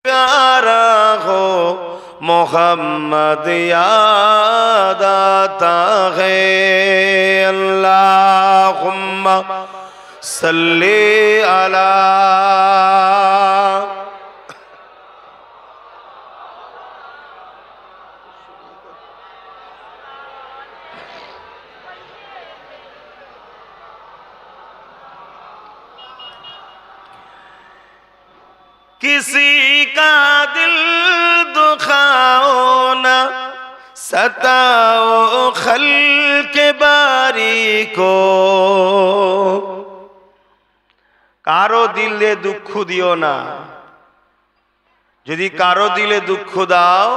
प्यारा हो मोहम्मद याद आता है। अल्लाहुम्मा सल्ली अला किसी का दिल दुखाओ ना सताओ खल्क़ बारी को। कारो दिले दुख दियो ना, यदि कारो दिले दुख दाओ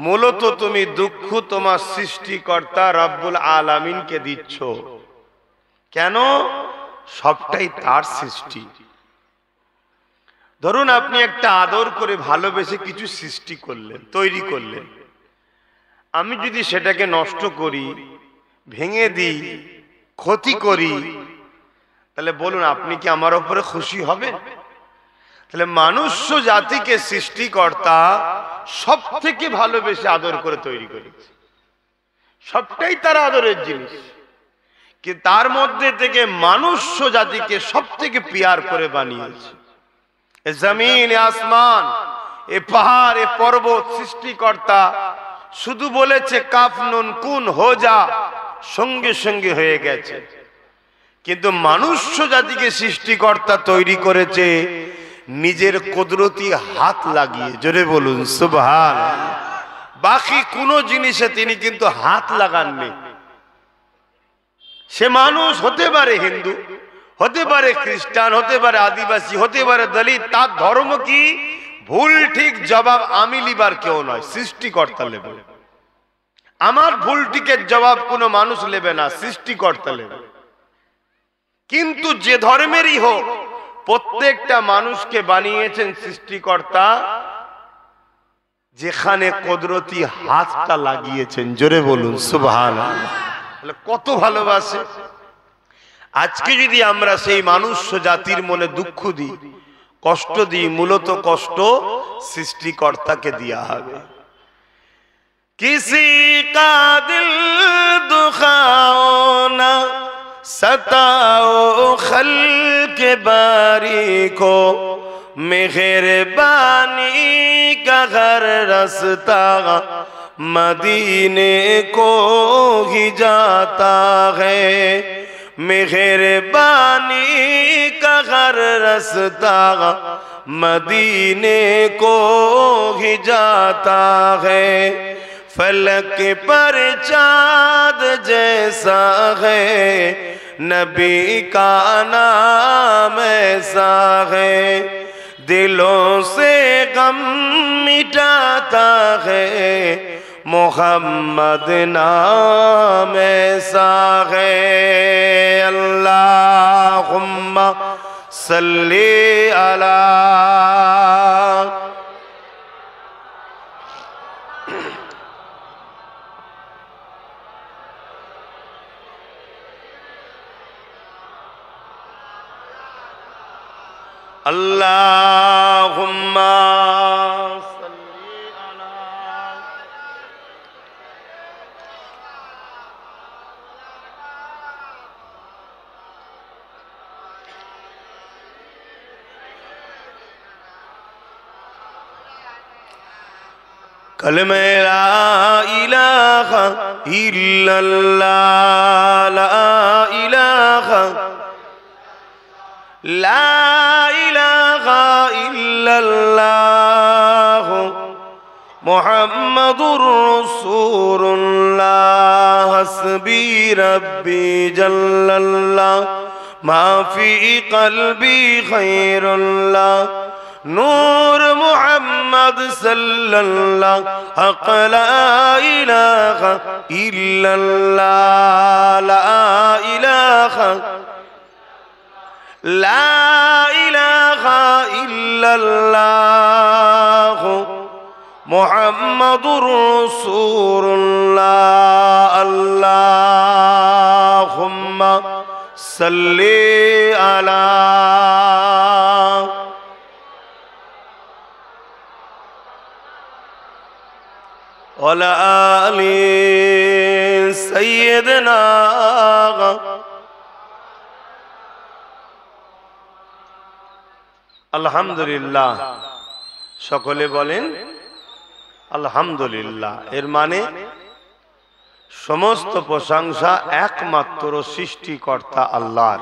मूলত तुमी दुख तोमार सृष्टिकर्ता रब्बुल आलामीन के दिच्छो। केन? सबटाई तार सृष्टि। ধরুন আপনি একটা আদর করে ভালোবেসে কিছু সৃষ্টি করলেন, তৈরি করলেন, আমি যদি সেটাকে নষ্ট করি, ভেঙে দিই, ক্ষতি করি, তাহলে বলুন আপনি কি আমার উপরে খুশি হবেন? তাহলে মনুষ্য জাতিকে সৃষ্টিকর্তা সব থেকে ভালোবেসে আদর করে তৈরি করেছে, সবটাই তার আদরের জিনিস, কিন্তু তার মধ্যে থেকে মনুষ্য জাতিকে সব থেকে প্রিয়ার করে বানিয়েছে। जमीन आसमान ए पहाड़ ए पर्वत सृष्टिकर्ता शुधु बोलेছে काफ नुन कुन हो जा, संगे संगे হয়ে গেছে। কিন্তু मनुष्य জাতিকে সৃষ্টিকর্তা তৈরি করেছে নিজের কুদরতি হাত লাগিয়ে। জোরে বলুন সুবহানাল্লাহ। বাকি কোনো জিনিসে তিনি কিন্তু হাত লাগাননি। সে মানুষ হতে পারে হিন্দু, হতে পারে খ্রিস্টান, হতে পারে আদিবাসী, হতে পারে দলিত, তার ধর্ম কি ভুল ঠিক জবাব আমি লিবার কেউ নয়, সৃষ্টিকর্তা নেবে। আমার ভুল ঠিকের জবাব কোনো মানুষ নেবে না, সৃষ্টিকর্তা নেবে। কিন্তু যে ধর্মেরই হোক প্রত্যেকটা মানুষকে বানিয়েছেন সৃষ্টিকর্তা যেখানে কুদরতি হাতটা লাগিয়েছেন। জোরে বলুন সুবহানাল্লাহ। কত ভালোবাসে। আজকে যদি আমরা সেই মনুষ্য জাতির মনে দুঃখ দিই, কষ্ট দিই, মূলত কষ্ট সৃষ্টিকর্তাকে দেয়া হবে। किसी का दिल दुखाओ ना सताओ खल्क़ बारी को। मेहरबानी का हर रास्ता मदीने को ही जाता है। मेहरबानी का हर रास्ता मदीने को ही जाता है। फलक पर चाँद जैसा है नबी का नाम ऐसा है। दिलों से गम मिटाता है मोहम्मद नाम ऐसा है। अल्लाहुम्मा सल्ली अला अल्लाहुम्मा सल्ली अला कलमे ला इलाहा इल्लल्लाह ला इलाहा ला इलाहा इल्लल्लाह मुहम्मदुर रसूलुल्लाह हस्बी रब्बी जल्लल्लाह मा फी क़ल्बी खैरुल्लाह नूर मुहम्मद सल्लल्लाह हक़ ला इलाहा इल्लल्लाह ला इलाहा ला इलाहा इल्लल्लाह मुहम्मदुर रसूलुल्लाह अल्लाहुम्मा सल्ली अला ওয়ালা আলি সাইয়্যিদিনা। আলহামদুলিল্লাহ। সকলে বলেন আলহামদুলিল্লাহ। এর মানে সমস্ত প্রশংসা একমাত্র সৃষ্টিকর্তা আল্লাহর।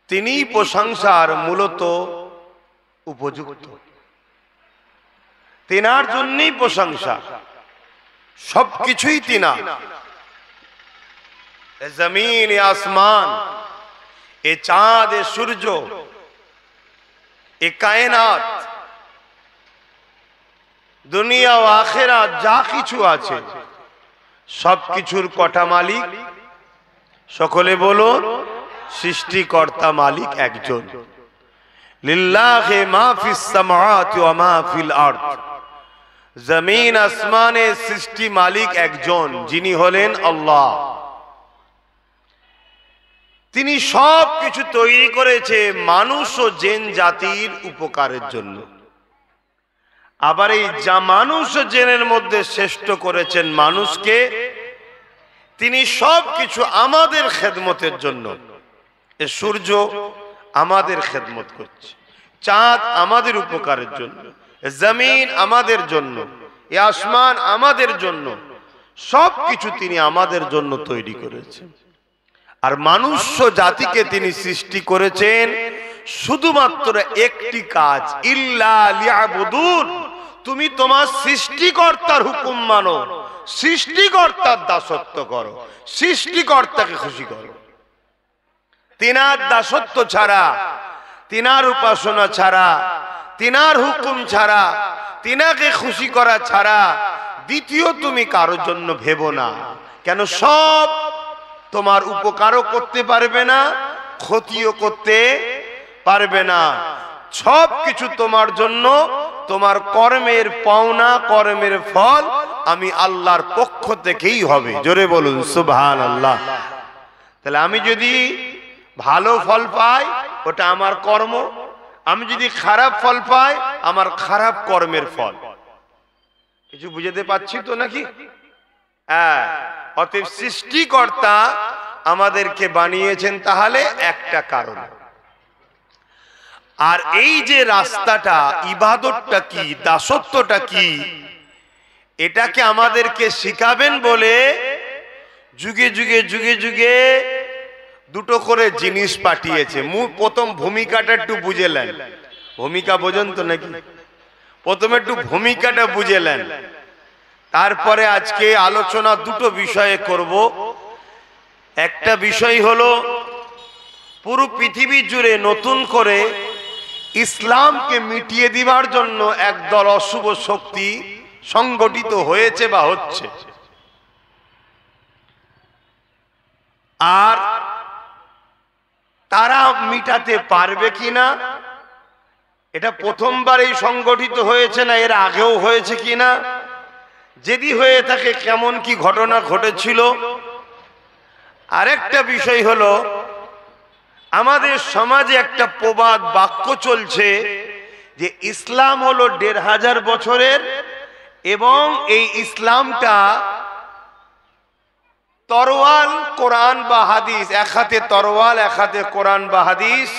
তিনিই প্রশংসার মূলত উপযুক্ত, তিনার জন্যই প্রশংসা, সবকিছুই তিনার। জমিন, আসমান, এ চাঁদ, এ সূর্য, এ কায়নাত, দুনিয়া ও আখিরাত যা কিছু আছে সবকিছুর কটা মালিক? সকলে বলুন, সৃষ্টিকর্তা মালিক একজন। লিল্লাহি মা ফিস সামাওয়াতি ওয়া মা ফিল আরদ। জমিন আসমানের সৃষ্টি মালিক একজন, যিনি হলেন আল্লাহ। তিনি সব কিছু তৈরি করেছে মানুষ ও জিন জাতির উপকারের জন্য। আবার এই যা মানুষ ও জিনের মধ্যে শ্রেষ্ঠ করেছেন মানুষকে, তিনি সব কিছু আমাদের খেদমতের জন্য। এ সূর্য আমাদের খেদমত করছে, চাঁদ আমাদের উপকারের জন্য, জমিন আমাদের জন্য, এ আসমান আমাদের জন্য, সব কিছু তিনি আমাদের জন্য তৈরি করেছেন। আর মানুষ জাতিকে তিনি সৃষ্টি করেছেন শুধুমাত্র একটি কাজ, ইল্লা লিয়াবুদুন। তুমি তোমার সৃষ্টিকর্তার হুকুম মানো, সৃষ্টিকর্তার দাসত্ব করো, সৃষ্টিকর্তাকে খুশি করো। তিনার দাসত্ব ছাড়া, তিনার উপাসনা ছাড়া, তিনার হুকুম ছাড়া, তিনাকে খুশি করা ছাড়া দ্বিতীয় তুমি কারোর জন্য ভেবো না। কেন? সব তোমার উপকারও করতে পারবে না, ক্ষতিও করতে পারবে না। সব কিছু তোমার জন্য, তোমার কর্মের পাওনা, কর্মের ফল আমি আল্লাহর পক্ষ থেকেই হবে। জোরে বলুন সুবহানাল্লাহ। তাহলে আমি যদি ভালো ফল পাই, ওটা আমার কর্ম। আমি যদি খারাপ ফল পাই, আমার খারাপ কর্মের ফল। কিছু বুঝাতে পারছি তো নাকি? হ্যাঁ। অতএব সৃষ্টিকর্তা আমাদেরকে বানিয়েছেন তাহলে একটা কারণ। আর এই যে রাস্তাটা, ইবাদতটা কি, দাসত্বটা কি, এটাকে আমাদেরকে শিখাবেন বলে যুগে যুগে যুগে যুগে দুটো করে জিনিস পাঠিয়েছে। প্রথম ভূমিকাটা একটু বুঝেলেন, ভূমিকা বোঝেন তো নাকি? প্রথমে একটু ভূমিকাটা বুঝেলেন, তারপরে আজকে আলোচনা দুটো বিষয়ে করব। একটা বিষয় হলো পুরো পৃথিবী জুড়ে নতুন করে ইসলামকে মিটিয়ে দিবার জন্য একদল অশুভ শক্তি সংগঠিত হয়েছে বা হচ্ছে, আর তারা মিটাতে পারবে কিনা, এটা প্রথমবারই সংগঠিত হয়েছে না এর আগেও হয়েছে কিনা, যদি হয়ে থাকে কেমন কি ঘটনা ঘটেছিল। আরেকটা বিষয় হলো আমাদের সমাজে একটা প্রবাদ বাক্য চলছে যে ইসলাম হলো ১৫০০ বছরের, এবং এই ইসলামটা তরোয়াল, কোরআন বা হাদিস, এক হাতে তরোয়াল এক হাতে কোরআন বা হাদিস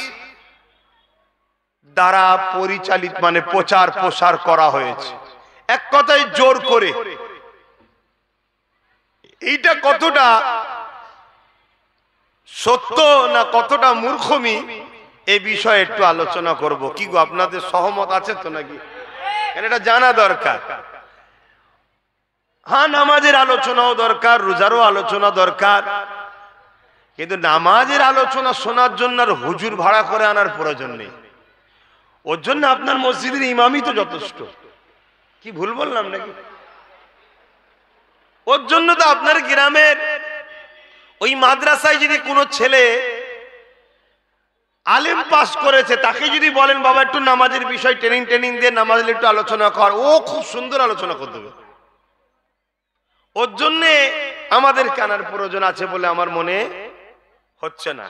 দ্বারা পরিচালিত, মানে প্রচার প্রসার করা হয়েছে, এক কথায় জোর করে। এইটা কতটা সত্য না কতটা মূর্খমি, এই বিষয়ে একটু আলোচনা করব। কি গো, আপনাদের সহমত আছে তো নাকি? এটা জানা দরকার। হ্যাঁ, নামাজের আলোচনাও দরকার, রোজারও আলোচনা দরকার, কিন্তু নামাজের আলোচনা শোনার জন্য আর হুজুর ভাড়া করে আনার প্রয়োজন নেই। ওর জন্য আপনার মসজিদের ইমামই তো যথেষ্ট। কি ভুল বললাম নাকি? ওর জন্য তো আপনার গ্রামের ওই মাদ্রাসায় যদি কোনো ছেলে আলেম পাস করেছে, তাকে যদি বলেন বাবা একটু নামাজের বিষয় ট্রেনিং দিয়ে নামাজের একটু আলোচনা কর, ও খুব সুন্দর আলোচনা করে দেবে। ওর জন্যে আমাদের কানার প্রয়োজন আছে বলে আমার মনে হচ্ছে না।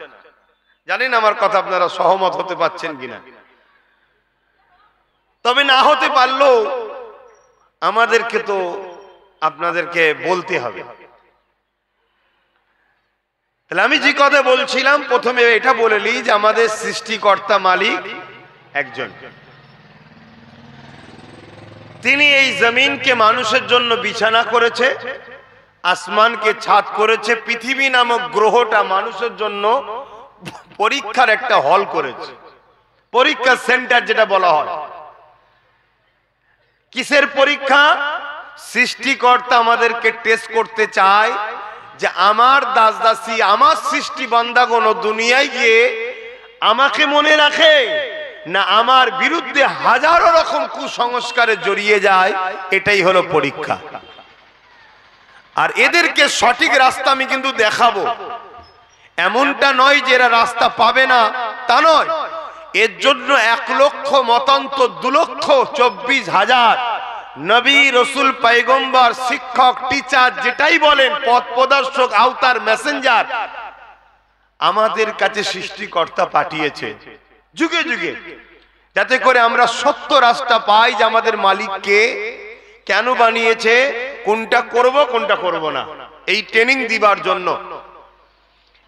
জানেন আমার কথা আপনারা সহমত হতে পারছেন কিনা? তবে না হতে পারলেও আমাদেরকে তো আপনাদেরকে বলতে হবে। তাহলে আমি যে কথা বলছিলাম, প্রথমে এটা বলে নিই যে আমাদের সৃষ্টিকর্তা মালিক একজন। তিনি এই জমিনকে মানুষের জন্য বিছানা করেছে, আসমানকে ছাদ করেছে, পৃথিবী নামক গ্রহটা মানুষের জন্য পরীক্ষার একটা হল করেছে, পরীক্ষা সেন্টার যেটা বলা হয়। কিসের পরীক্ষা? সৃষ্টিকর্তা আমাদেরকে টেস্ট করতে চায় যে আমার দাস দাসী, আমার সৃষ্টি বান্দাগণ দুনিয়ায় গিয়ে আমাকে মনে রাখে না আমার বিরুদ্ধে হাজারো রকম কুসংস্কারে জড়িয়ে যায়। এটাই হলো পরীক্ষা। আর এদেরকে সঠিক রাস্তা আমি কিন্তু দেখাবো। এমনটা নয় যে এরা রাস্তা পাবে না, তা নয়। এর জন্য 1 লক্ষ মতান্তর 2,24,000 নবী, রসুল, পয়গম্বর, শিক্ষক, টিচার যেটাই বলেন, পথ প্রদর্শক, আওতার, মেসেঞ্জার আমাদের কাছে সৃষ্টিকর্তা পাঠিয়েছে যুগে যুগে, যাতে করে আমরা সত্য রাস্তা পাই যে আমাদের মালিককে কেন বানিয়েছে, কোনটা করব কোনটা করব না, এই ট্রেনিং দিবার জন্য।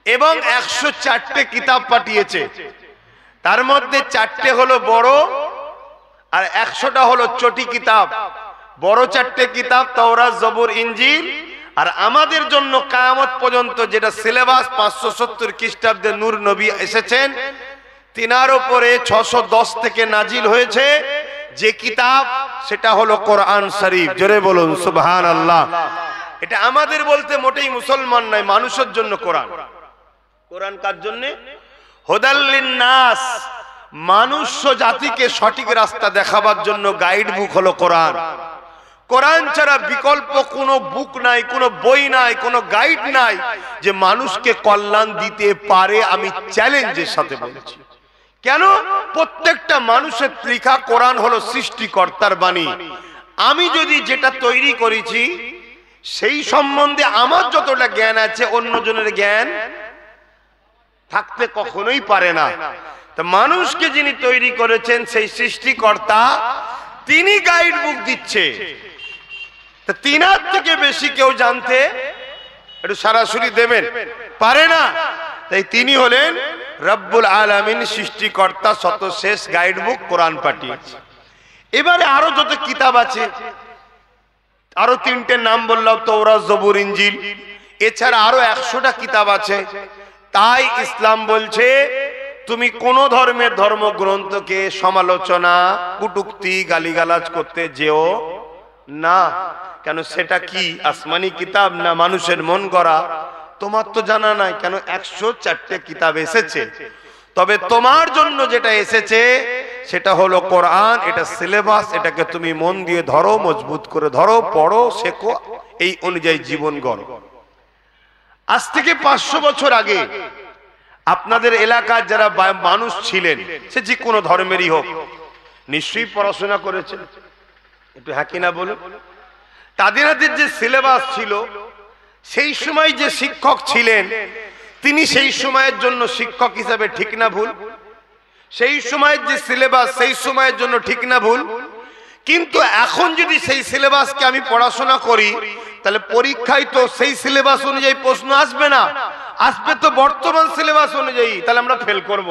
এবং 104টে কিতাব পাঠিয়েছে। তার মধ্যে 4টে হলো বড় আর 100টা হলো চটি কিতাব। বড় 4টে কিতাব তাওরাত, জবুর, ইনজিল। আর আমাদের জন্য কিয়ামত পর্যন্ত যেটা সিলেবাস 570 খ্রিস্টাব্দে নূর নবী এসেছেন, তিনার উপরে 610 থেকে নাজিল হয়েছে যে কিতাব, সেটা হলো কোরআন শরীফ। জোরে বলুন সুবহানাল্লাহ। এটা আমাদের বলতে মোটেই মুসলমান নয়, মানুষের জন্য কোরআন। কোরআন কার জন্য? হুদাল লিন্নাস, মানুষ জাতিকে সঠিক রাস্তা দেখাবার জন্য গাইড বুক হলো কোরআন। কোরআন ছাড়া বিকল্প কোনো বুক নাই, কোনো বই নাই, কোনো গাইড নাই যে মানুষকে কল্যাণ দিতে পারে। আমি চ্যালেঞ্জের সাথে বলছি। কেন? প্রত্যেকটা মানুষের লেখা কোরআন হলো সৃষ্টিকর্তার বাণী। আমি যদি যেটা তৈরি করেছি সেই সম্বন্ধে আমার যতটা জ্ঞান আছে, অন্যজনের জ্ঞান থাকতে কখনোই পারে না। তো মানুষকে যিনি তৈরি করেছেন সেই সৃষ্টিকর্তা, তিনি গাইড বুক দিচ্ছে। তো তিনার থেকে বেশি কেউ জানতে একটু সরাসরি দেবেন পারে না। তাই তিনি হলেন রব্বুল আলামিন, সৃষ্টিকর্তা, সর্বশেষ গাইড বুক কোরআন পাঠিয়েছে। এবারে আরো যত কিতাব আছে, আরো 3টে নাম বললাম, তাওরাত, জবুর, ইনজিল। এছাড়া আরো 100টা কিতাব আছে। তাই ইসলাম বলছে তুমি কোন ধর্মের ধর্মগ্রন্থকে সমালোচনা, কটূক্তি, গালিগালাজ করতে যেও না। কেন? সেটা কি আসমানি কিতাব না মানুষের মন গড়া? তোমার তো জানা নাই। কেন? 104টে কিতাব এসেছে, তবে তোমার জন্য যেটা এসেছে সেটা হলো কোরআন। এটা সিলেবাস, এটাকে তুমি মন দিয়ে ধরো, মজবুত করে ধরো, পড়ো, শেখো, এই অনুযায়ী জীবন গড়ো। আজ থেকে 500 বছর আগে আপনাদের এলাকার যারা মানুষ ছিলেন, সে যে কোনো ধর্মেরই হোক, নিশ্চয়ই পড়াশোনা করেছেন। একটু হ্যাঁ কিনা বলুন। তাদের যে সিলেবাস ছিল, সেই সময় যে শিক্ষক ছিলেন, তিনি সেই সময়ের জন্য শিক্ষক হিসাবে ঠিক না ভুল? সেই সময়ের যে সিলেবাস, সেই সময়ের জন্য ঠিক না ভুল? কিন্তু এখন যদি সেই সিলেবাসকে আমি পড়াশোনা করি, তাহলে পরীক্ষায় তো সেই সিলেবাস অনুযায়ী প্রশ্ন আসবে না, আসবে তো বর্তমান সিলেবাস অনুযায়ী। তাহলে আমরা ফেল করব।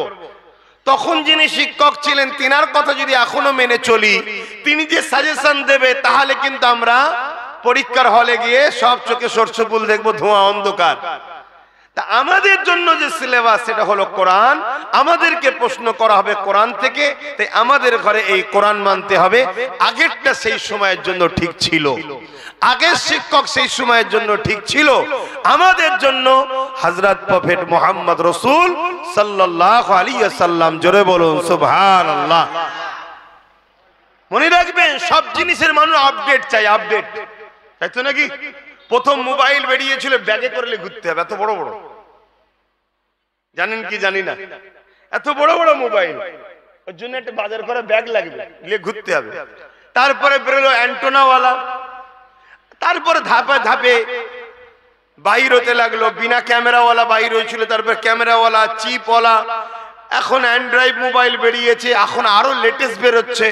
তখন যিনি শিক্ষক ছিলেন, তিনার কথা যদি এখনো মেনে চলি, তিনি যে সাজেশন দেবে, তাহলে কিন্তু আমরা পরীক্ষার হলে গিয়ে সব চোখে সরষে ফুল দেখবো, ধোঁয়া, অন্ধকার। তা আমাদের জন্য যে সিলেবাস, সেটা হলো কোরআন। আমাদেরকে প্রশ্ন করা হবে কোরআন থেকে। তাই আমাদের ঘরে এই কোরআন মানতে হবে। আগেরটা সেই সময়ের জন্য ঠিক ছিল, আগের শিক্ষক সেই সময়ের জন্য ঠিক ছিল। আমাদের জন্য হযরত প্রফেট মুহাম্মদ রাসূল সাল্লাল্লাহু আলাইহি ওয়াসাল্লাম। জোরে বলুন সুবহানাল্লাহ। মনে রাখবেন, সব জিনিসের মানুষ আপডেট চাই, আপডেট, তাই তো নাকি? প্রথম মোবাইল বেরিয়েছিল ব্যাগে করে ঘুরতে হবে, এত বড় বড়, জানেন কি জানি না, এত বড় বড় মোবাইল। ওর জন্য একটা বাজার করে ব্যাগ লাগবে, নিয়ে ঘুরতে হবে। তারপরে বেরোলো অ্যান্টেনাওয়ালা। তারপরে ধাপে ধাপে বাইর হতে লাগলো, বিনা ক্যামেরাওয়ালা বাইর হয়েছিল, তারপর ক্যামেরাওয়ালা, চিপওয়ালা। এখন অ্যান্ড্রয়েড মোবাইল বেরিয়েছে, এখন আরো লেটেস্ট বেরোচ্ছে।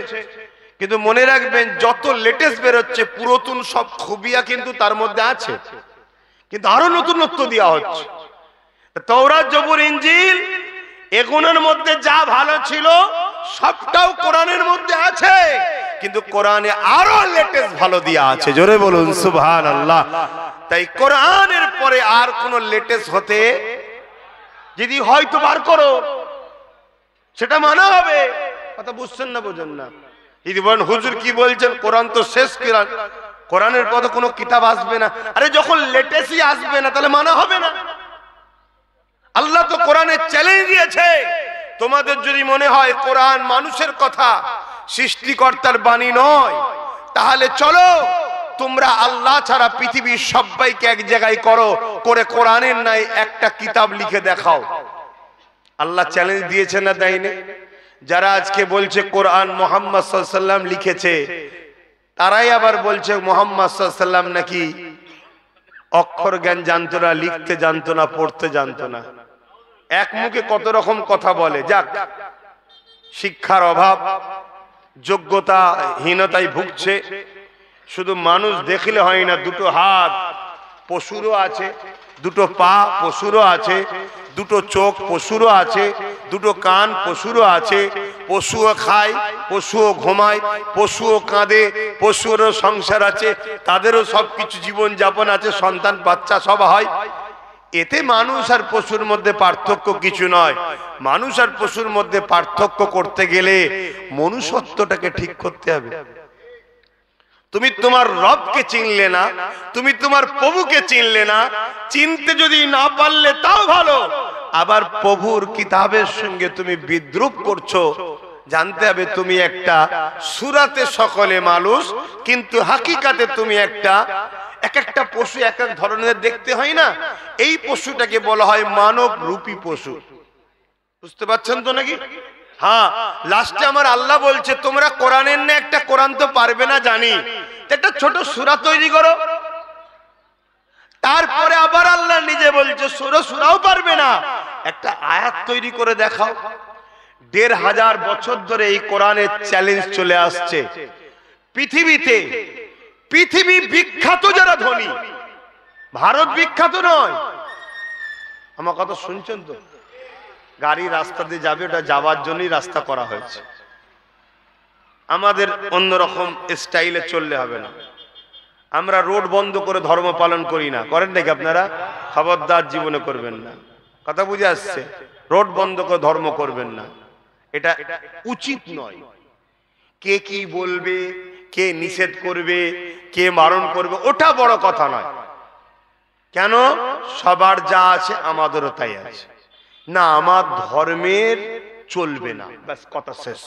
কিন্তু মনে রাখবেন যত লেটেস্ট বেরোচ্ছে পুরাতন সব খুবিয়া কিন্তু তার মধ্যে আছে, কিন্তু আরো নতুনত্ব দেওয়া হচ্ছে। তওরাত, জবুর, ইনজিল এগুলোর মধ্যে যা ভালো ছিল সবটাও কোরআনের মধ্যে আছে, কিন্তু কোরআনে আরো লেটেস্ট ভালো দেওয়া আছে। জোরে বলুন সুবহানাল্লাহ। তাই কোরআনের পরে আর কোন লেটেস্ট হতে যদি হয়তো বার করো সেটা মানা হবে। কথা বুঝছেন না বোঝেন না? যদি বলেন হুজুর কি বলছেন, কোরআন তো শেষ কোরআন, কোরআনের পরে কোনো কিতাব আসবে না। আরে যখন লেটেস্টই আসবে না তাহলে মানা হবে না? আল্লাহ তো কোরআনে চ্যালেঞ্জ দিয়েছে, তোমাদের যদি মনে হয় কোরআন মানুষের কথা, সৃষ্টিকর্তার বাণী নয়, তাহলে চলো তোমরা আল্লাহ ছাড়া পৃথিবীর সবাইকে এক জায়গায় করো, করে কোরআনের নাই একটা কিতাব লিখে দেখাও। আল্লাহ চ্যালেঞ্জ দিয়েছে না দেয়নি? যারা আজকে বলছে কোরআন মুহাম্মদ সাল্লাল্লাহু আলাইহি ওয়াসাল্লাম লিখেছে, তারাই আবার বলছে মুহাম্মদ সাল্লাল্লাহু আলাইহি ওয়াসাল্লাম নাকি অক্ষর জ্ঞান জানতো না, লিখতে জানতো না, পড়তে জানতো না। এক মুখে কত রকম কথা বলে। যাক, শিক্ষার অভাব, যোগ্যতা হীনতায় ভুগছে। শুধু মানুষ দেখলে হয় না, দুটো হাত পশুরও আছে, দুটো পা পশুরও আছে, দুটো চোখ পশুরও আছে, দুটো কান পশুরও আছে। পশুও খায়, পশুও ঘুমায়, পশুও কাঁদে, পশুরও সংসার আছে, তাদেরও সবকিছু জীবন যাপন আছে, সন্তান বাচ্চা সব হয়। এতে মানুষ আর পশুর মধ্যে পার্থক্য কিছু নয়। মানুষ আর পশুর মধ্যে পার্থক্য করতে গেলে মনুষ্যত্বটাকে ঠিক করতে হবে। তুমি তোমার রবকে চিনলে না, তুমি তোমার প্রভুকে চিনলে না, চিনতে যদি না পারলে তাও ভালো, আবার প্রভুর কিতাবের সঙ্গে তুমি বিদ্রুপ করছো। জানতে হবে তুমি একটা সূরাতে সকলে মানুষ, কিন্তু হাকিকাতে তুমি একটা এক একটা পশু এক এক ধরনের দেখতে হয় না? এই পশুটাকে বলা হয় মানব রূপী পশু। বুঝতে পারছেন তো নাকি? হ্যাঁ, লাস্টে আমার আল্লাহ বলছে তোমরা কোরআনের না একটা কোরআন তো পারবে না জানি, একটা ছোট সূরা তৈরি করো। তারপরে আবার আল্লাহ নিজে বলছে সূরাও পারবে না, একটা আয়াত তৈরি করে দেখাও। ১৫০০ বছর ধরে এই কোরআনের চ্যালেঞ্জ চলে আসছে পৃথিবীতে। পৃথিবী বিখ্যাত যারা ধনী, ভারত বিখ্যাত নয়। আমার কথা শুনছেন তো? গাড়ি রাস্তা দিয়ে যাবে, ওটা যাওয়ার জন্যই রাস্তা করা হয়েছে। আমাদের অন্যরকম স্টাইলে চললে হবে না। আমরা রোড বন্ধ করে ধর্ম পালন করি না, করেন নাকি আপনারা? খবরদার জীবনে করবেন না। কথা বুঝে আসছে? রোড বন্ধ করে ধর্ম করবেন না, এটা উচিত নয়। কে কি বলবে, কে নিষেধ করবে, কে বারণ করবে, ওটা বড় কথা নয়। কেন? সবার যা আছে আমাদেরও তাই আছে না, আমার ধর্মের চলবে না, ব্যাস কথা শেষ।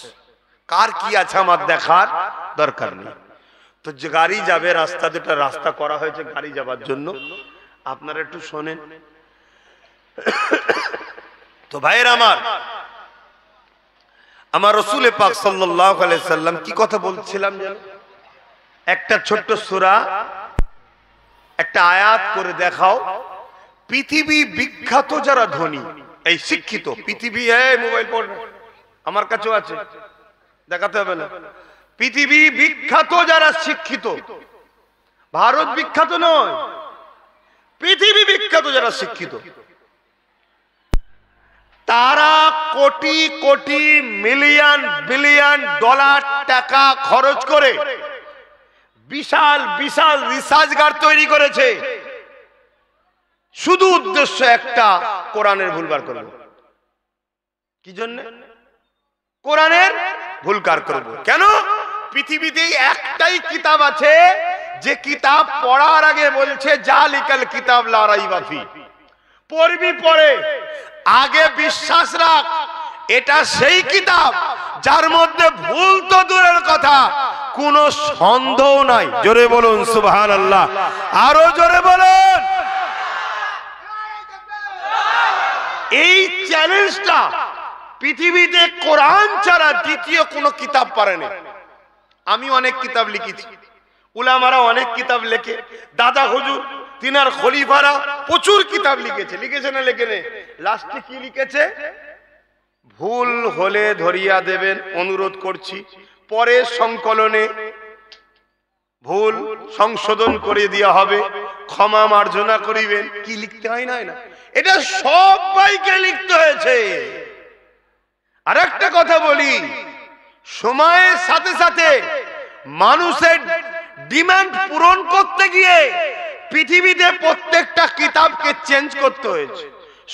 কার কি আছে আমার দেখার দরকার নেই। তো যে গাড়ি যাবে, রাস্তা দুটা রাস্তা করা হয়েছে গাড়ি যাবার জন্য, আপনারা একটু শোনেন তো ভাইয়ের আমার রাসূল পাক সাল্লাল্লাহু আলাইহি সাল্লাম কি কথা বলছিলাম যেন? একটা ছোট্ট সূরা, একটা আয়াত করে দেখাও। পৃথিবী বিখ্যাত যারা ধনী, এই শিক্ষিত পৃথিবী, মোবাইল ফোন আমার কাছেও আছে, দেখাতে হবে না। পৃথিবী বিখ্যাত যারা শিক্ষিত, ভারত বিখ্যাত নয়, পৃথিবী বিখ্যাত যারা শিক্ষিত, তারা crore crore million billion dollar টাকা খরচ করে বিশাল বিশাল রিসার্চগার তৈরি করেছে, শুধু উদ্দেশ্য একটা, কোরআনের ভুলবার করব। কি জন্য? কোরআনের ভুলকার করব। কেন? পৃথিবীতে একটাই কিতাব আছে যে কিতাব পড়ার আগে বলছে জালিকাল কিতাব লা রাইবা ফি, পড়বি পড়ে আগে বিশ্বাস রাখ এটা সেই কিতাব যার মধ্যে ভুল তো দূরের কথা, কোনো সন্দেহ নাই। জোরে বলুন সুবহানাল্লাহ, আরো জোরে বলুন। এই চ্যালেঞ্জটা পৃথিবীতে কোরআন ছাড়া দ্বিতীয় কোনো কিতাব পারেনি। আমি অনেক কিতাব লিখেছি, উলামারা অনেক কিতাব লেখে, দাদা হুজুর তিনার খলিফারা প্রচুর কিতাব লিখেছে না লেখেনে? লাস্টে কি লিখেছে? ভুল হলে ধরিয়া দেবেন, অনুরোধ করছি পরের সংকলনে ভুল সংশোধন করে দেওয়া হবে, ক্ষমা মার্জনা করিবেন। কি লিখতে হয় না, এটা সবাইকে লিখতে হয়েছে। আর একটা কথা বলি, সময়ের সাথে সাথে মানুষের ডিমান্ড পূরণ করতে গিয়ে পৃথিবীতে প্রত্যেকটা কিতাবকে চেঞ্জ করতে হয়েছে,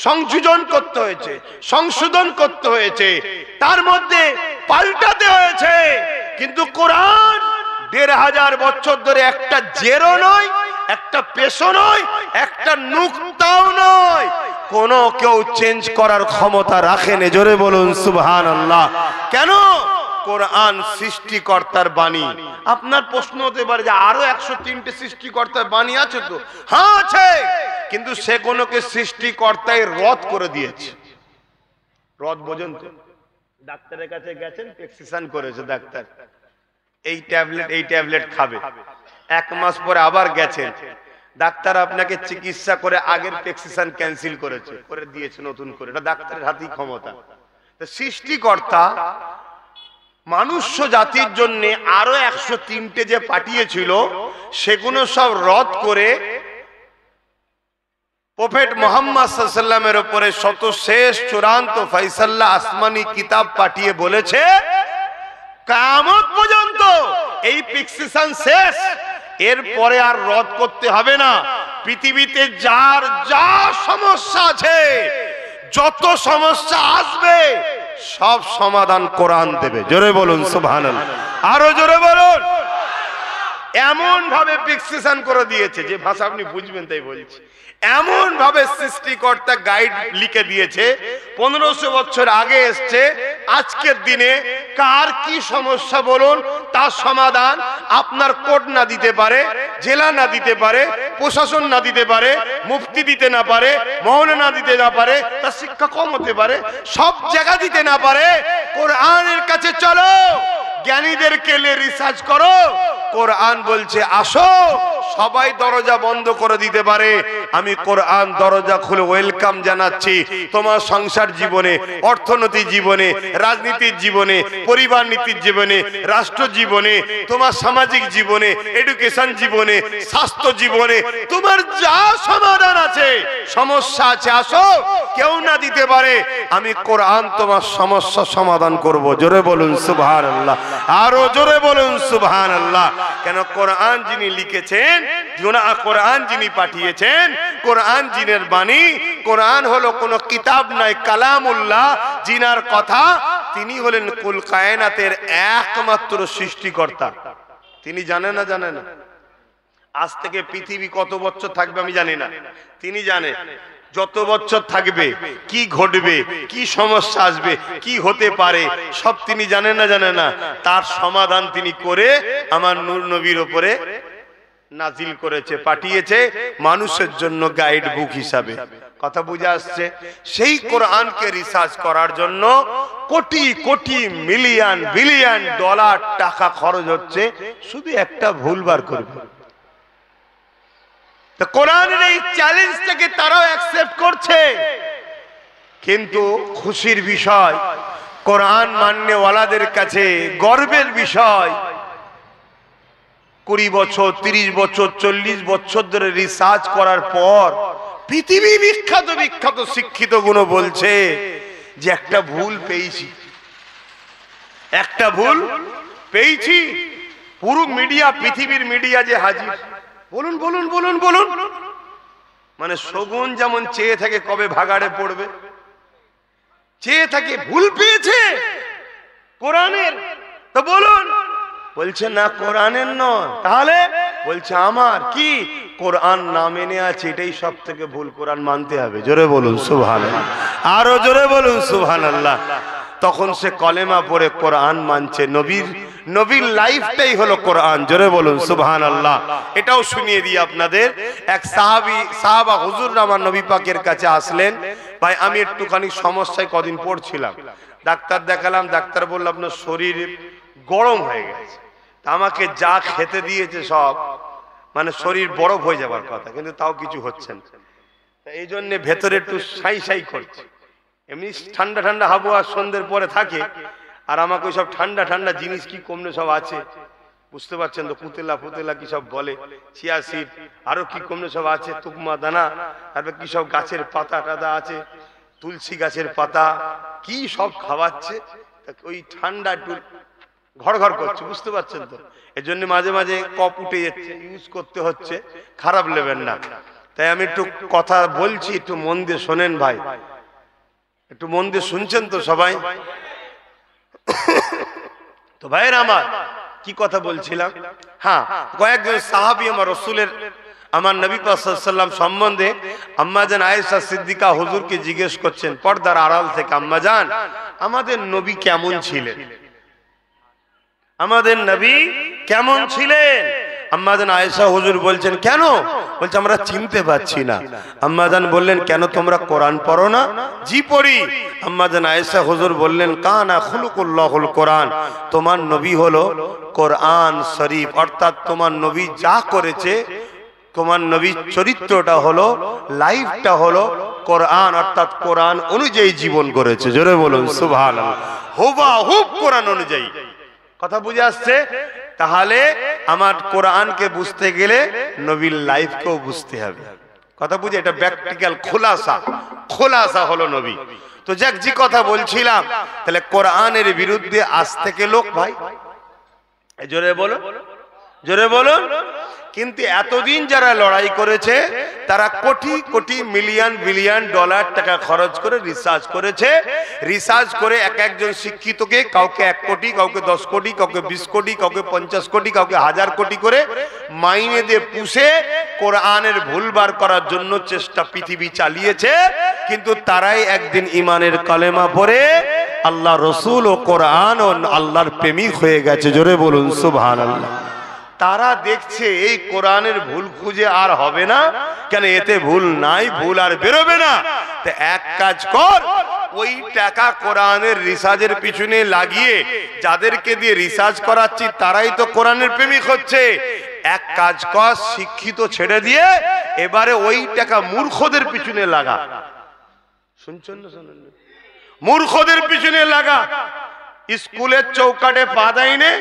সংযোজন করতে হয়েছে, সংশোধন করতে হয়েছে, তার মধ্যে পাল্টাতে হয়েছে। কিন্তু কোরআন ১৫০০ বছর ধরে একটা জেরো নয়, একটা পেশো নয়, একটা নুক্তাও নয়, কোন কেউ চেঞ্জ করার ক্ষমতা রাখেন। জোরে বলুন সুবহানাল্লাহ। কেন? কোরআন সৃষ্টিকর্তার বাণী। আপনার প্রশ্ন হতে পারে যে আরো ১০৩টে সৃষ্টিকর্তার বাণী আছে তো? হ্যাঁ আছে, কিন্তু সেগুলোকে সৃষ্টিকর্তাই রদ করে দিয়েছে। রদ বোঝেন তো? ডাক্তারের কাছে গেছেন, প্রেসক্রিপশন করেছে ডাক্তার, এই ট্যাবলেট খাবে। ১ মাস পরে আবার গেছেন, ডাক্তার আপনাকে চিকিৎসা করে আগের প্রেসক্রিপশন ক্যান্সেল করে দিয়েছে নতুন করে। এটা ডাক্তারের হাতেই ক্ষমতা। সৃষ্টিকর্তা মানুষ্য জাতির জন্য আরো ১০৩টে যে পাঠিয়েছিল সেগুলো সব রদ করে প্রফেট মুহাম্মদ সাল্লাল্লাহু আলাইহি ওয়াসাল্লামের উপরে সর্বশেষ চূড়ান্ত ফয়সালা আসমানি কিতাব পাঠিয়ে বলেছে কিয়ামত পর্যন্ত এই প্রেসক্রিপশন শেষ, এরপরে আর রদ করতে হবে না। পৃথিবীতে যার যা সমস্যা আছে, যত সমস্যা আসবে, সব সমাধান কোরআন দেবে। জোরে বলুন সুবহানাল্লাহ, আরো জোরে বলুন। এমন ভাবে প্রেসক্রিপশন করে দিয়েছে, যে ভাষা আপনি বুঝবেন তাই বলছি, এমন ভাবে সৃষ্টিকর্তা গাইড লিখে দিয়েছে। ১৫০০ বছর আগে এসছে, আজকের দিনে কার কি সমস্যা বলুন, তার সমাধান আপনার কোর্ট না দিতে পারে, জেলা না দিতে পারে, প্রশাসন না দিতে পারে, মুফতি দিতে না পারে, মৌলানা দিতে না পারে, তার শিক্ষা কম হতে পারে, সব জায়গা দিতে না পারে। কোরআনের কাছে চলো, জ্ঞানীদেরকে রিসার্চ করো। কোরআন বলছে আসো, সবাই দরজা বন্ধ করে দিতে পারে, আমি কোরআন দরজা খুলে ওয়েলকাম জানাচ্ছি। তোমার সংসার জীবনে, অর্থনৈতিক জীবনে, রাজনীতির জীবনে, পরিবার নীতির জীবনে, রাষ্ট্র জীবনে, তোমার সামাজিক জীবনে, এডুকেশন জীবনে, স্বাস্থ্য জীবনে, তোমার যা সমাধান আছে, সমস্যা আছে, আসো। কেউ না দিতে পারে, আমি কোরআন তোমার সমস্যা সমাধান করব। জোরে বলুন সুবহানাল্লাহ, আরো জোরে বলুন সুবহানাল্লাহ। কেন? কোরআন যিনি লিখেছেন, কোরআন যিনি পাঠিয়েছেন, কোরআন যিনের বাণী, কোরআন হলো কোন কিতাব নয়, কালামুল্লাহ, যিনার কথা, তিনি হলেন কুল কায়নাতের একমাত্র সৃষ্টিকর্তা। তিনি জানেন না? জানেন না? আজ থেকে পৃথিবী কত বছর থাকবে আমি জানি না, তিনি জানেন। যত বছর থাকবে, কি ঘটবে, কি সমস্যা আসবে, কি হতে পারে, সব তিনি জানেন না? জানেন না? তার সমাধান তিনি করে আমার নূর নবীর উপরে নাজিল করেছে, পাঠিয়েছে মানুষের জন্য গাইড বুক হিসাবে। কথা বুঝে আসছে? সেই কোরআনকে রিসার্চ করার জন্য crore crore million billion dollar টাকা খরচ হচ্ছে, শুধু একটা ভুল বার করবে। কোরআনের এই চ্যালেঞ্জটাকে তারাও অ্যাকসেপ্ট করছে, কিন্তু খুশির বিষয়, কোরআন মান্যওয়ালাদের কাছে গর্বের বিষয়, ২০ বছর, ৩০ বছর, ৪০ বছর ধরে রিসার্চ করার পর পৃথিবী বিখ্যাত বিখ্যাত শিক্ষিত গুলো বলছে যে একটা ভুল পেয়েছি, একটা ভুল পেয়েছি। পুরো মিডিয়া, পৃথিবীর মিডিয়া যে হাজির, বলুন বলুন বলুন বলুন, মানে শগুন যেমন চেয়ে থাকে কবে ভাগাড়ে পড়বে, চেয়ে থাকে, ভুল পেয়েছে কোরআনের। তো বলুন, বলছে না কোরআনের নয়, তাহলে বলছে আমার কি, কোরআন না মেনে আছে, এটাই সব থেকে ভুল, কোরআন মানতে হবে। জোরে বলুন সুবহানাল্লাহ, আরো জোরে বলুন সুবহানাল্লাহ। তখন সে কলেমা পড়ে কোরআন মানছে। নবীর লাইফটাই হলো কোরআন। জোরে বলুন সুবহানাল্লাহ। এটাও শুনিয়ে দিই আপনাদের। এক সাহাবা হুজুর আমার নবী পাকের কাছে আসলেন, ভাই আমি একটুখানি সমস্যায় কদিন পড়ছিলাম, ডাক্তার দেখালাম, ডাক্তার বলল আপনার শরীর গরম হয়ে গেছে। আমাকে যা খেতে দিয়েছে সব, মানে শরীর বরফ হয়ে যাবার কথা, কিন্তু তাও কিছু হচ্ছে না। এই জন্য ভেতরে একটু সাই সাই করছে। এমনি ঠান্ডা ঠান্ডা আবহাওয়া সন্ধ্যের পরে থাকে, আর আমাকে ওই সব ঠান্ডা ঠান্ডা জিনিস কি কমনে সব আছে, বুঝতে পারছেন তো, পুতেলা পুতেলা কি সব বলে, চিয়া সিড, আরো কি কমনে সব আছে, তুকমা দানা, তারপর কি সব গাছের পাতা টাতা আছে, তুলসী গাছের পাতা, কি সব খাওয়াচ্ছে। ওই ঠান্ডা একটু ঘর ঘর করছে, বুঝতে পারছেন তো, এর জন্য মাঝে মাঝে কপ উঠে যাচ্ছে, ইউজ করতে হচ্ছে, খারাপ নেবেন না। তাই আমি একটু কথা বলছি, একটু মন দিয়ে শোনেন ভাই, একটু মন দিয়ে শুনছেন তো সবাই? তো ভাইয়ের আমার কি কথা বলছিলাম, হ্যাঁ, কয়েকজন সাহাবী আমার রসুলের, আমার নবী পাক সাল্লাল্লাহু আলাইহি ওয়াসাল্লাম সম্বন্ধে আম্মাজান আয়েশা সিদ্দিকা হুজুরকে জিজ্ঞেস করছেন পর্দার আড়াল থেকে, আম্মাজান আমাদের নবী কেমন ছিলেন, আমাদের নবী কেমন ছিলেন? আম্মাজান আয়েশা হুজুর বলছেন কেন? বলছে আমরা চিনতে পারছি না। আম্মাজান বললেন কেন তোমরা কোরআন পড়ো না? জি পড়ি। আম্মাজান আয়েশা হুজুর বললেন কানা খুলুকুল্লাহুল কোরআন, তোমার নবী হলো কোরআন শরীফ, অর্থাৎ তোমার নবী যা করেছে, তোমার নবীর চরিত্রটা হলো, লাইফটা হলো কোরআন, অর্থাৎ কোরআন অনুযায়ী জীবন করেছে। জোরে বলুন সুবহানাল্লাহ। হুবহুব কোরআন অনুযায়ী। কথা বুঝে আসছে? তাহলে আমার কোরআনকে বুঝতে গেলে নবীর লাইফকেও বুঝতে হবে। কথা বুঝে, এটা প্র্যাকটিক্যাল খোলাসা, খোলাসা হলো নবী। তো যাক, যে কথা বলছিলাম, তাহলে কোরআনের বিরুদ্ধে আজ থেকে লোক, ভাই জোরে বলো, জোরে বলো, কিন্তু এতদিন যারা লড়াই করেছে তারা crore crore million billion dollar টাকা খরচ করে রিসার্চ করেছে। রিসার্চ করে এক একজন শিক্ষিতকে, কাউকে 1 কোটি, কাউকে 10 কোটি, কাউকে 20 কোটি, কাউকে 50 কোটি, কাউকে 1000 কোটি করে মাইনে দিয়ে পুষে কোরআনের ভুলবার করার জন্য চেষ্টা পৃথিবী চালিয়েছে। কিন্তু তারাই একদিন ইমানের কালেমা পড়ে আল্লাহ রসুল ও কোরআন ও আল্লাহর প্রেমিক হয়ে গেছে। জোরে বলুন সুবহানাল্লাহ। তারা দেখছে এই কোরআনের ভুল খুঁজে আর হবে না, কেন এতে ভুল নাই, ভুল আর বেরোবে না। তো এক কাজ কর, ওই টাকা কোরআনের রিসার্চের পিছনে লাগিয়ে যাদেরকে দিয়ে রিসার্চ করাচ্ছি তারাই তো কোরআনের প্রেমিক হচ্ছে। এক কাজ কর, শিক্ষিত ছেড়ে দিয়ে এবারে ওই টাকা মূর্খদের পিছনে লাগা। শুনছেন না? শুনুন, মূর্খদের পিছনে লাগা। স্কুলের চৌকাটে পা দেয়নি,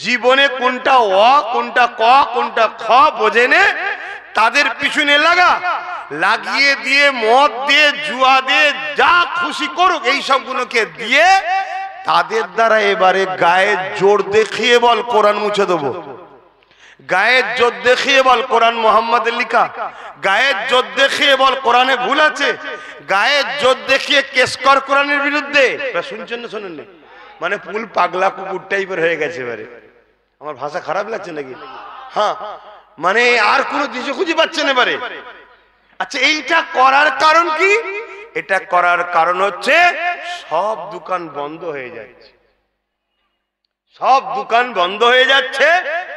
জীবনে কোনটা অ, কোনটা ক, কোনটা খ বোঝেনে, তাদের পিছনে লাগা। লাগিয়ে দিয়ে মদ দিয়ে, জুয়া দিয়ে, যা খুশি করুক, এই সবগুলোকে দিয়ে তাদের দ্বারা এবারে গায়ে জোর দেখিয়ে বল কোরআন মুছে দেবো, গায়ের জোর দেখিয়ে বল কোরআন মোহাম্মদের লিখা, গায়ের জোর দেখিয়ে বল কোরআনে ভুল আছে, গায়ের জোর দেখিয়ে কেস কর কোরআনের বিরুদ্ধে। শুনছেন না? শোনেন না? মানে ফুল পাগলা কুকুর টাইপের হয়ে গেছে এবারে। আমার ভাষা খারাপ লাগছে নাকি? হ্যাঁ, মানে আর কোনো দিশা খুঁজে পাচ্ছে না এবারে। আচ্ছা, এইটা করার কারণ কি? এটা করার কারণ হচ্ছে সব দোকান বন্ধ হয়ে যাচ্ছে, সব দোকান বন্ধ হয়ে যাচ্ছে,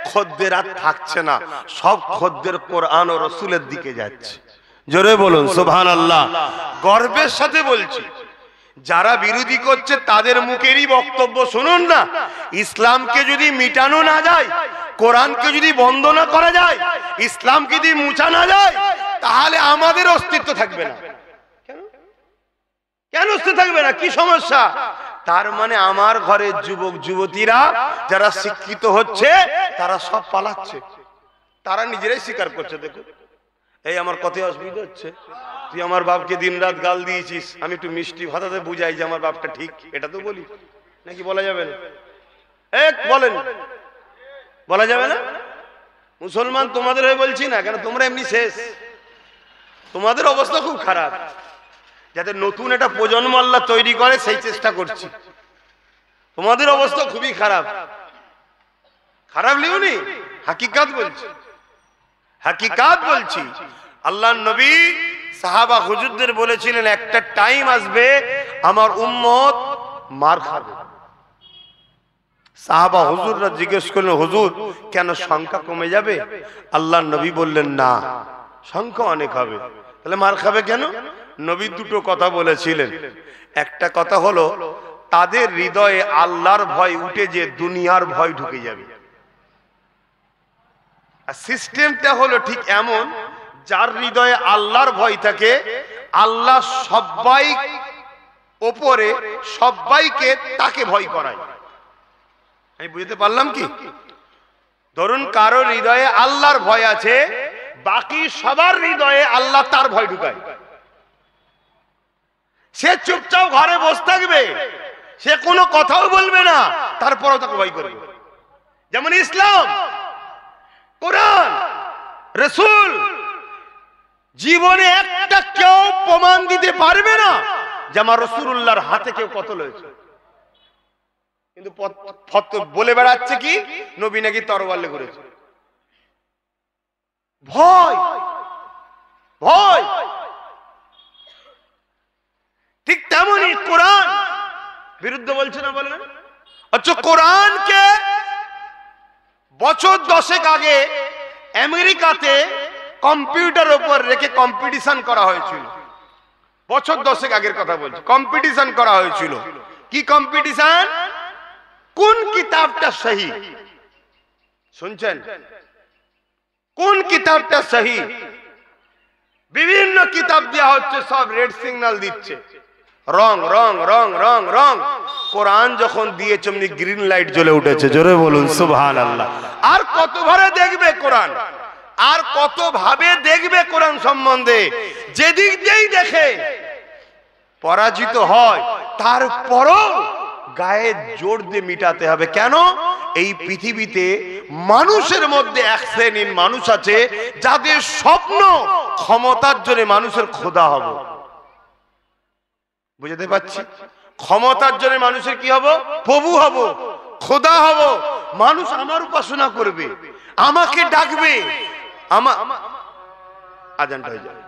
খদ্দের আর থাকছে না, সব খদ্দের কোরআন ও রসুলের দিকে যাচ্ছে। জোরে বলুন সুবহানাল্লাহ। গর্বের সাথে বলছি, যারা বিরোধী করছে তাদের মুখেরই বক্তব্য শুনুন না। ইসলামকে যদি মিটানো না যায়, কোরআনকে যদি বন্ধ না করা যায়, ইসলামকে যদি মুছা না যায়, তাহলে আমাদের অস্তিত্ব থাকবে না। কেন অস্তিত্ব থাকবে না? কি সমস্যা? তার মানে আমার ঘরের যুবক যুবতীরা যারা শিক্ষিত হচ্ছে তারা সব পালাচ্ছে, তারা নিজেরাই স্বীকার করছে। দেখো, এই আমার কথায় অসুবিধা হচ্ছে, তুই আমার বাপকে দিন রাত গাল দিয়েছিস, আমি একটু মিষ্টি ভাতাতে বুঝাই যে আমার বাপটা ঠিক, এটা তো বলি নাকি? বলা যাবে না? বলেন, বলা যাবে না? মুসলমান তোমাদের হয়ে বলছি না, কেন তোমরা এমনি শেষ, তোমাদের অবস্থা খুব খারাপ। যাতে নতুন একটা প্রজন্ম আল্লাহ তৈরি করে সেই চেষ্টা করছি। তোমাদের অবস্থা খুবই খারাপ। খারাপ লিওনি, হাকিকাত বলছি, হাকিকাত বলছি। আল্লাহর নবী সাহাবা হুজুরদের বলেছিলেন একটা টাইম আসবে আমার উম্মত মার খাবে। সাহাবা হুজুররা জিজ্ঞেস করলেন, হুজুর কেন সংখ্যা কমে যাবে? আল্লাহর নবী বললেন না, সংখ্যা অনেক হবে। তাহলে মার খাবে কেন? নবী দুটো কথা বলেছিলেন। একটা কথা হলো তাদের হৃদয়ে আল্লাহর ভয় উঠে যে দুনিয়ার ভয় ঢুকে যাবে। আর সিস্টেমটা হলো ঠিক এমন, যার হৃদয়ে আল্লাহর ভয় থাকে, আল্লাহ সবাই ওপরে সবাইকে তাকে ভয় করায়। আমি বুঝতে পারলাম কি? ধরুন কারো হৃদয়ে আল্লাহর ভয় আছে, বাকি সবার হৃদয়ে আল্লাহ তার ভয় ঢুকায়। সে চুপচাপ ঘরে বসে থাকবে, সে কোনো কথাও বলবে না, তারপরেও তাকে ভয় করবে। যেমন ইসলাম, কোরআন, রাসূল, জীবনে একটা কেউ প্রমাণ দিতে পারবে না যে আমার রাসূলুল্লাহর হাতে কেউ কতল হয়েছে, কিন্তু বলে বেড়াচ্ছে কি নবী নাকি তরবারি নিয়ে ঘুরেছে। ভয় ভয়। ঠিক তেমনই কোরআন বিরুদ্ধে বলছে না, বলেন? আচ্ছা, কোরআনকে বছর 10 আগে আমেরিকাতে কম্পিউটার উপর রেখে কম্পিটিশন করা হয়েছিল। বছর 10 আগের কথা বলছি, কম্পিটিশন করা হয়েছিল। কি কম্পিটিশন? কোন কিতাবটা সহি? শুনছেন? কোন কিতাবটা সহি? বিভিন্ন কিতাব দেওয়া হচ্ছে, সব রেড সিগন্যাল দিচ্ছে, রং রং রং রং রং। কোরআন যখন দিয়েছে অমনি গ্রিন লাইট জ্বলে উঠেছে। জোরে বলুন সুবহানাল্লাহ। আর কতবারে দেখবে কোরআন, আর কত ভাবে দেখবে কোরআন সম্বন্ধে? যেদিক দিয়েই দেখে পরাজিত হয়, তারপরও গায়ে জোর দিয়ে মিটাতে হবে। কেন? এই পৃথিবীতে মানুষের মধ্যে এক শ্রেণীর মানুষ আছে যাদের স্বপ্ন ক্ষমতার জন্য মানুষের খোদা হব। বুঝতে পারছি? ক্ষমতার জন্য মানুষের কি হব? প্রভু হব, খোদা হব। মানুষ আমার উপাসনা করবে, আমাকে ডাকবে। আজানটা হয়ে যাবে,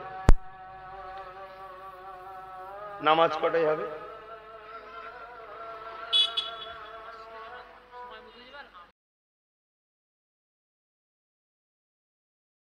নামাজ কটাই হবে?